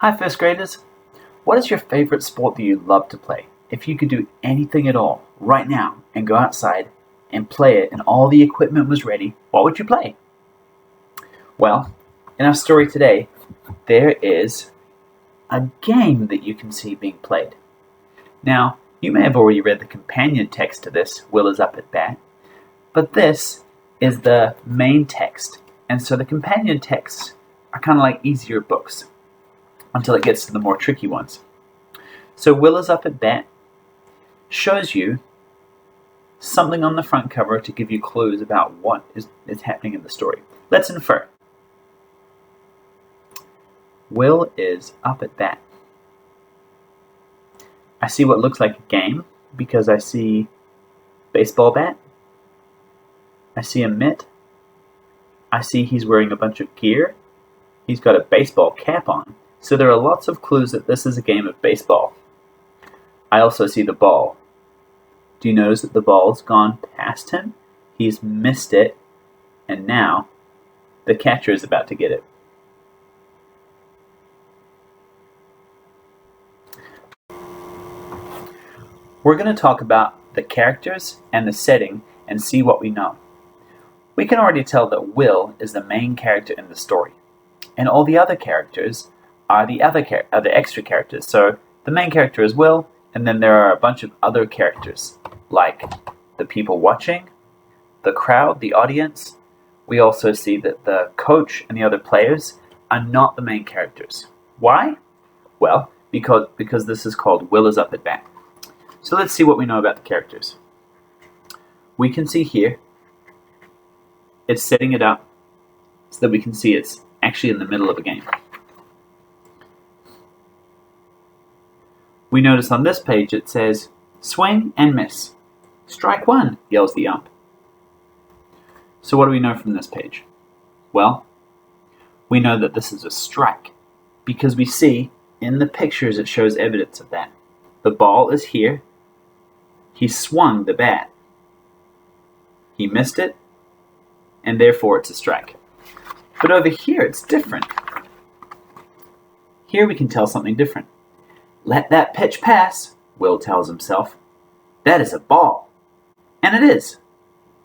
Hi first graders! What is your favorite sport that you love to play? If you could do anything at all right now and go outside and play it and all the equipment was ready, what would you play? Well, in our story today, there is a game that you can see being played. Now, you may have already read the companion text to this, Will is up at bat, but this is the main text, and so the companion texts are kind of like easier books until it gets to the more tricky ones. So Will is up at bat shows you something on the front cover to give you clues about what is happening in the story. Let's infer. Will is up at bat. I see what looks like a game because I see baseball bat. I see a mitt. I see he's wearing a bunch of gear. He's got a baseball cap on. So there are lots of clues that this is a game of baseball. I also see the ball. Do you notice that the ball's gone past him? He's missed it, and now the catcher is about to get it. We're going to talk about the characters and the setting and see what we know. We can already tell that Will is the main character in the story, and all the other characters are the extra characters. So the main character is Will, and then there are a bunch of other characters, like the people watching, the crowd, the audience. We also see that the coach and the other players are not the main characters. Why? Well, because this is called Will is up at bat. So let's see what we know about the characters. We can see here, it's setting it up so that we can see it's actually in the middle of a game. We notice on this page it says, swing and miss. Strike one, yells the ump. So what do we know from this page? Well, we know that this is a strike because we see in the pictures it shows evidence of that. The ball is here. He swung the bat. He missed it, and therefore it's a strike. But over here it's different. Here we can tell something different. Let that pitch pass, Will tells himself. That is a ball. And it is.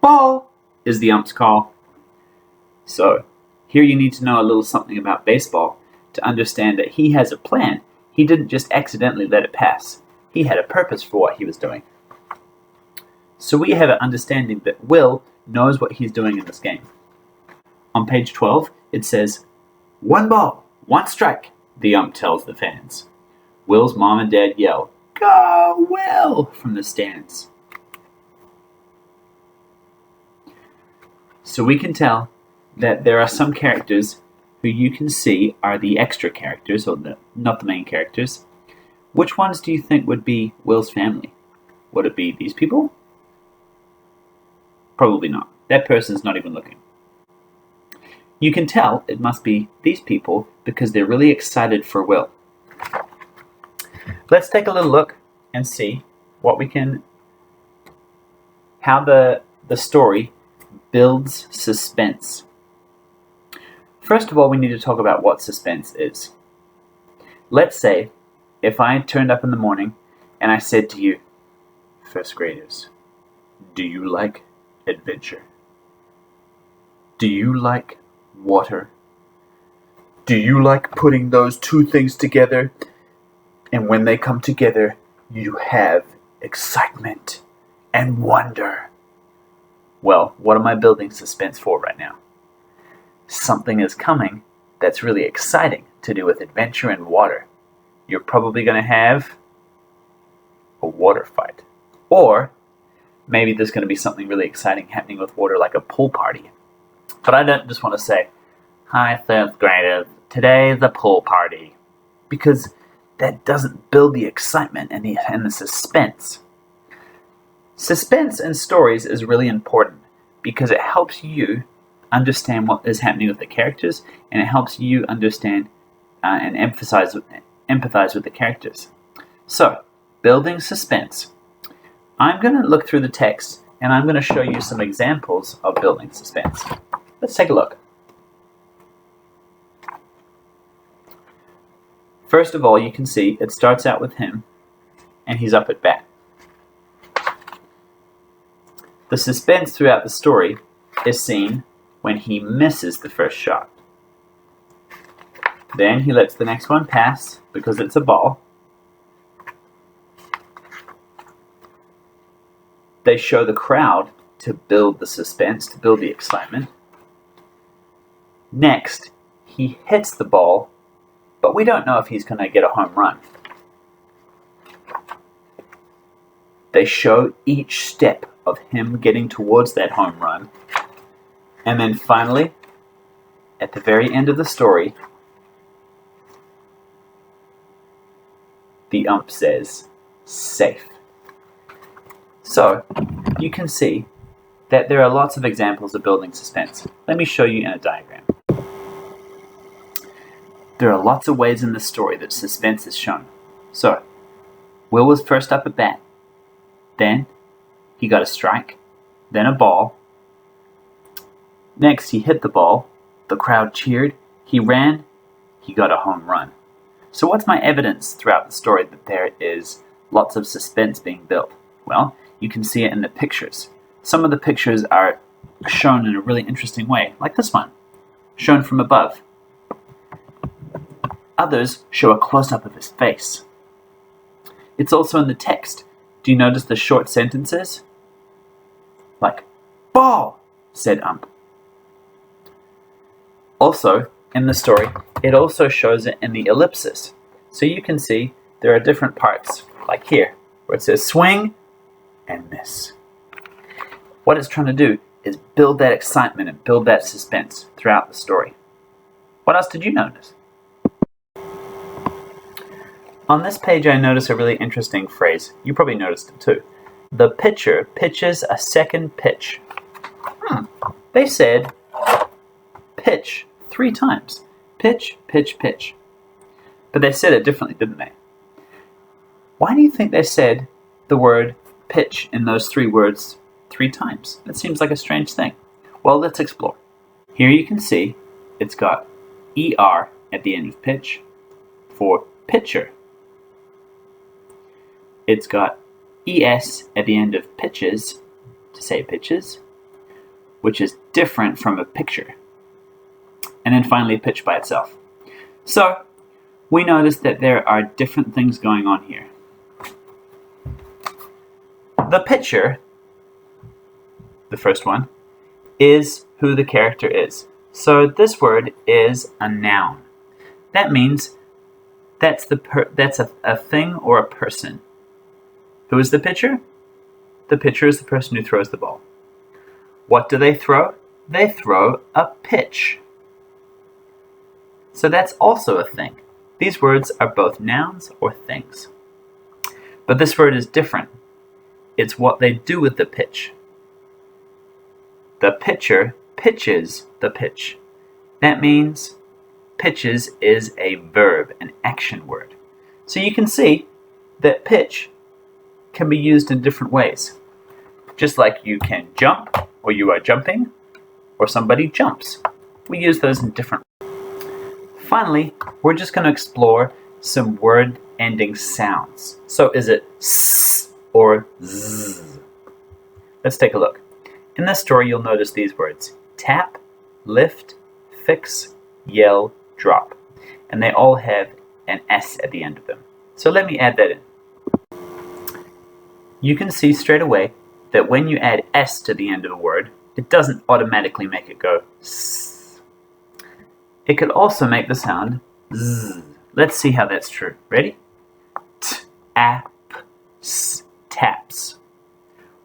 Ball is the ump's call. So, here you need to know a little something about baseball to understand that he has a plan. He didn't just accidentally let it pass. He had a purpose for what he was doing. So we have an understanding that Will knows what he's doing in this game. On page 12, it says, 1 ball, 1 strike, the ump tells the fans. Will's mom and dad yell, "Go, Will!" from the stands. So we can tell that there are some characters who you can see are the extra characters, or not the main characters. Which ones do you think would be Will's family? Would it be these people? Probably not. That person's not even looking. You can tell it must be these people because they're really excited for Will. Let's take a little look and see how the story builds suspense. First of all, we need to talk about what suspense is. Let's say if I turned up in the morning and I said to you, first graders, do you like adventure? Do you like water? Do you like putting those two things together? And when they come together, you have excitement and wonder. Well, what am I building suspense for right now? Something is coming that's really exciting to do with adventure and water. You're probably going to have a water fight. Or maybe there's going to be something really exciting happening with water, like a pool party. But I don't just want to say, hi, 5th graders, today's a pool party. Because that doesn't build the excitement and the suspense. Suspense in stories is really important because it helps you understand what is happening with the characters, and it helps you understand and empathize with the characters. So, building suspense. I'm going to look through the text and I'm going to show you some examples of building suspense. Let's take a look. First of all, you can see it starts out with him, and he's up at bat. The suspense throughout the story is seen when he misses the first shot. Then he lets the next one pass because it's a ball. They show the crowd to build the suspense, to build the excitement. Next, he hits the ball, but we don't know if he's going to get a home run. They show each step of him getting towards that home run. And then finally, at the very end of the story, the ump says, safe. So, you can see that there are lots of examples of building suspense. Let me show you in a diagram. There are lots of ways in this story that suspense is shown. So, Will was first up at bat. Then, he got a strike. Then a ball. Next, he hit the ball. The crowd cheered. He ran. He got a home run. So what's my evidence throughout the story that there is lots of suspense being built? Well, you can see it in the pictures. Some of the pictures are shown in a really interesting way, like this one, shown from above. Others show a close-up of his face. It's also in the text. Do you notice the short sentences? Like, ball, said ump. Also, in the story, it also shows it in the ellipsis. So you can see there are different parts, like here, where it says swing and miss. What it's trying to do is build that excitement and build that suspense throughout the story. What else did you notice? On this page, I notice a really interesting phrase. You probably noticed it too. The pitcher pitches a second pitch. They said pitch 3 times. Pitch, pitch, pitch. But they said it differently, didn't they? Why do you think they said the word pitch in those 3 words 3 times? It seems like a strange thing. Well, let's explore. Here you can see it's got ER at the end of pitch for pitcher. It's got ES at the end of pitches to say pitches, which is different from a picture. And then finally pitch by itself. So, we notice that there are different things going on here. The pitcher, the first one, is who the character is. So this word is a noun. That means that's a thing or a person. Who is the pitcher? The pitcher is the person who throws the ball. What do they throw? They throw a pitch. So that's also a thing. These words are both nouns or things. But this word is different. It's what they do with the pitch. The pitcher pitches the pitch. That means pitches is a verb, an action word. So you can see that pitch can be used in different ways. Just like you can jump, or you are jumping, or somebody jumps. We use those in different ways. Finally, we're just going to explore some word-ending sounds. So is it s or z? Let's take a look. In this story, you'll notice these words: tap, lift, fix, yell, drop. And they all have an S at the end of them. So let me add that in. You can see straight away that when you add S to the end of a word, it doesn't automatically make it go s. It could also make the sound z. Let's see how that's true. Ready? T-ap, s, taps.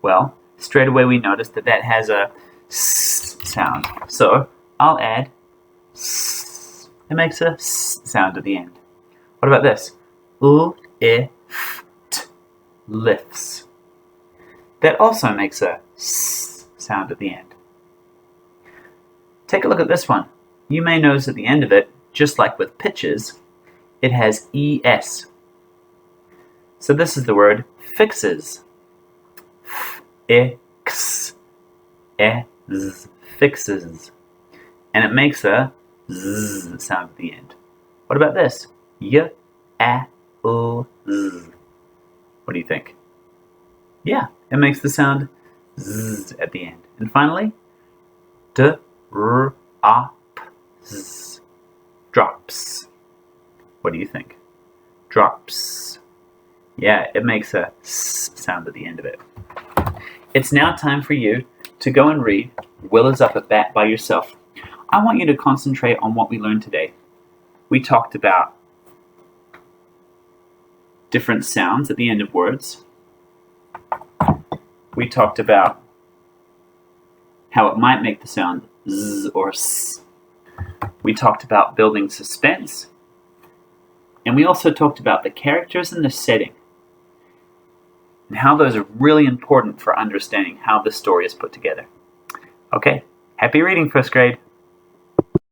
Well, straight away we notice that that has a s sound. So I'll add s. It makes a s sound at the end. What about this? Lift, lifts. That also makes a s sound at the end. Take a look at this one. You may notice at the end of it, just like with pitches, it has ES. So this is the word fixes. Fix, es, fixes. And it makes a z sound at the end. What about this? A, O, Z. What do you think? Yeah, it makes the sound Z at the end. And finally, D, R, A, P, Z. Drops. What do you think? Drops. Yeah, it makes a S sound at the end of it. It's now time for you to go and read Will is Up at Bat by yourself. I want you to concentrate on what we learned today. We talked about different sounds at the end of words. We talked about how it might make the sound Z or S. We talked about building suspense. And we also talked about the characters and the setting, and how those are really important for understanding how the story is put together. Okay, happy reading, first grade.